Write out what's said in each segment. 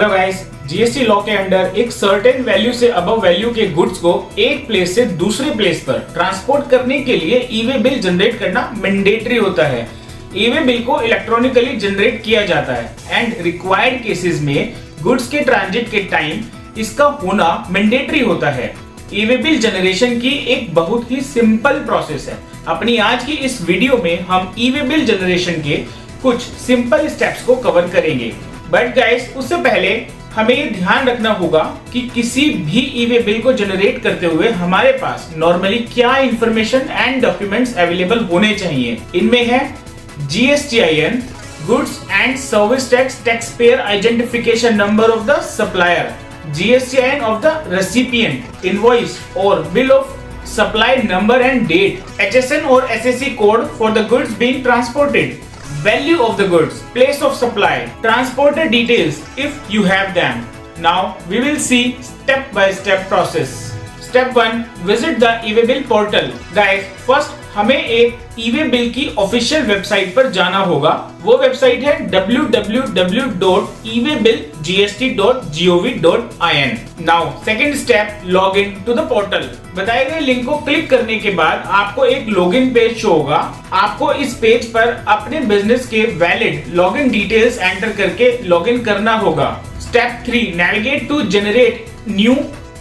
Hello guys, GST law के under एक certain value से अबव वैल्यू के गुड्स को एक प्लेस से दूसरे प्लेस पर ट्रांसपोर्ट करने के लिए ई-वे बिल जनरेट करना मैंडेटरी होता है। ई-वे बिल को इलेक्ट्रॉनिकली जनरेट किया जाता है एंड रिक्वायर्ड केसेस में गुड्स के ट्रांजिट के टाइम इसका होना मैंडेटरी होता है। ई-वे बिल जनरेशन की एक बहुत ही सिंपल प्रोसेस है। अपनी आज की इस वीडियो में हम ई-वे बिल जनरेशन के कुछ सिंपल स्टेप्स को कवर करेंगे। बट गाइस, उससे पहले हमें ये ध्यान रखना होगा कि किसी भी ई-वे बिल को जनरेट करते हुए हमारे पास नॉर्मली क्या इंफॉर्मेशन एंड डॉक्यूमेंट्स अवेलेबल होने चाहिए। इनमें है GSTIN, goods and service tax tax payer identification number of the supplier, GSTIN of the recipient, invoice और bill of supply number and date, HSN और SSC code for the goods being transported, value of the goods, place of supply, transporter details if you have them. Now we will see step by step process. Step 1, visit the e-way bill portal. Guys, first हमें एक e way bill की official website पर जाना होगा। वो website है www.ewaybillgst.gov.in. Now second step, log in to the portal. बताए गए लिंक को क्लिक करने के बाद आपको एक लॉगिन पेज शो होगा। आपको इस पेज पर अपने बिजनेस के वैलिड लॉगिन डिटेल्स एंटर करके लॉगिन करना होगा। Step 3, navigate to generate new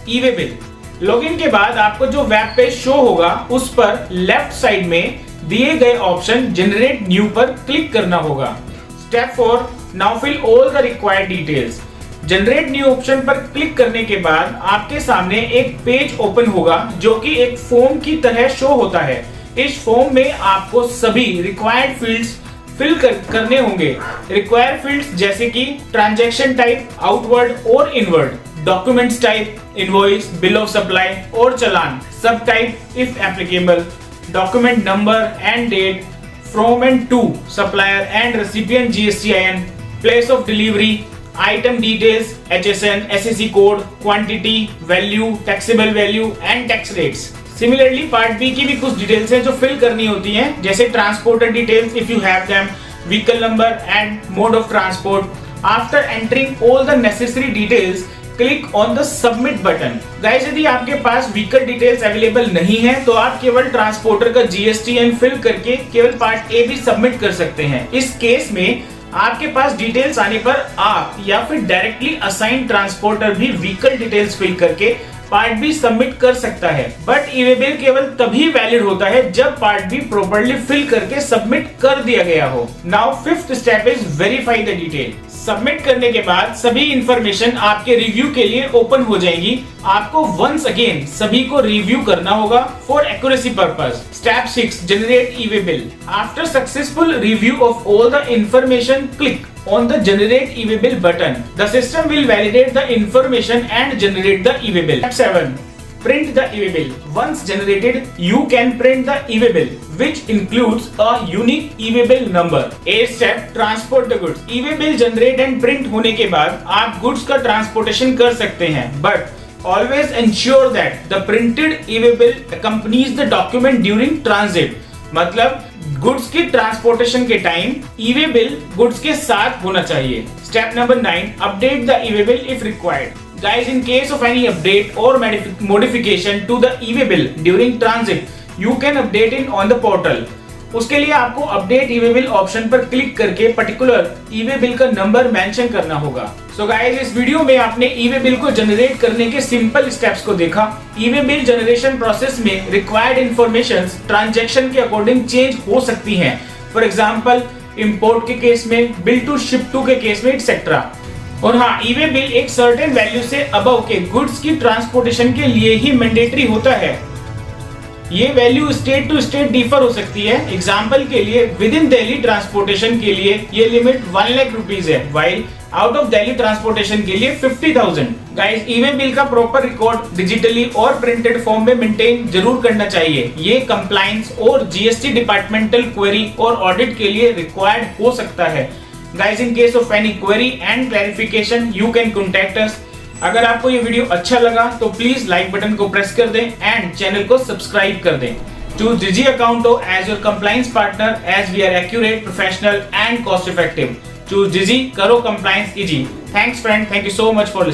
e way bill. Login के बाद आपको जो वेब पेज शो होगा उस पर लेफ्ट साइड में दिए गए ऑप्शन जनरेट न्यू पर क्लिक करना होगा। Step 4, now fill all the required details. Generate new option पर क्लिक करने के बाद आपके सामने एक पेज ओपन होगा जो कि एक फॉर्म की तरह शो होता है। इस फॉर्म में आपको सभी रिक्वायर्ड फील्ड्स फिल करने होंगे। रिक्वायर्ड फील्ड्स जैसे कि ट्रांजैक्शन टाइप, आउटवर्ड और inward, documents type, invoice, bill of supply और challan, sub type if applicable, document number and date, from and to supplier and recipient GSTIN, place of delivery, item details, HSN, SSC code, quantity, value, taxable value and tax rates. Similarly part B की भी कुछ details हैं जो fill करनी होती हैं, जैसे transporter details if you have them, vehicle number and mode of transport. After entering all the necessary details, click on the submit button. Guys, यदि आपके पास व्हीकल डिटेल्स अवेलेबल नहीं है तो आप केवल ट्रांसपोर्टर का GSTIN फिल करके केवल पार्ट ए भी सबमिट कर सकते हैं। इस केस में आपके पास डिटेल्स आने पर आप या फिर डायरेक्टली असाइन ट्रांसपोर्टर भी व्हीकल डिटेल्स फिल करके पार्ट बी सबमिट कर सकता है। बट ई-वे बिल केवल तभी वैलिड होता है जब पार्ट बी प्रॉपर्ली फिल करके सबमिट कर दिया गया हो। Now fifth step is verify the detail. Submit करने के बाद सभी इंफॉर्मेशन आपके रिव्यू के लिए ओपन हो जाएंगी। आपको वंस अगेन सभी को रिव्यू करना होगा for accuracy purpose. Step 6, generate e-way bill. After successful review of all the information, click on the generate e-way bill button. The system will validate the information and generate the e-way bill. Step 7, print the e-way bill. Once generated, you can print the e-way bill, which includes a unique e-way bill number. 8th step, transport the goods. e-way bill generate and print होने के बाद आप goods का transportation कर सकते हैं, but always ensure that the printed e-way bill accompanies the document during transit. मतलब goods की ट्रांसपोर्टेशन के टाइम ई-वे बिल गुड्स के साथ होना चाहिए। Step number 9, update the e-way bill if required. Guys, in case of any update और modification to the e-way bill during transit, you can update in on the portal. उसके लिए आपको update e-way bill option पर click करके particular e-way bill का number mention करना होगा। So guys, इस वीडियो में आपने ई-वे बिल को जनरेट करने के सिंपल स्टेप्स को देखा। ई-वे बिल जनरेशन प्रोसेस में रिक्वायर्ड इंफॉर्मेशंस ट्रांजैक्शन के अकॉर्डिंग चेंज हो सकती हैं। फॉर एग्जांपल, इंपोर्ट के केस में, बिल टू शिप टू के केस में, एक्सेट्रा। और हाँ, ई-वे बिल एक सर्टेन वैल्यू से अबव के गुड्स की ट्रांसपोर्टेशन के लिए ही मैंडेटरी होता है। ये value state to state differ हो सकती है। एग्जाम्पल के लिए, विद इन दिल्ली ट्रांसपोर्टेशन के लिए ये लिमिट 1 लाख रुपीज है, while out of Delhi transportation के लिए 50,000। गाइस, ई-वे बिल का प्रॉपर रिकॉर्ड डिजिटली और प्रिंटेड फॉर्म में मेंटेन जरूर करना चाहिए। ये कंप्लायंस और GST डिपार्टमेंटल क्वेरी और ऑडिट के लिए रिक्वायर्ड हो सकता है। Guys, in case of any query and clarification you can contact us. अगर आपको ये वीडियो अच्छा लगा तो प्लीज लाइक बटन को प्रेस कर दें एंड चैनल को सब्सक्राइब कर दें। Choose Digi Accounto as your compliance partner as we are accurate, professional and cost effective. Choose Digi, karo compliance easy. Thanks friend, thank you so much for listening.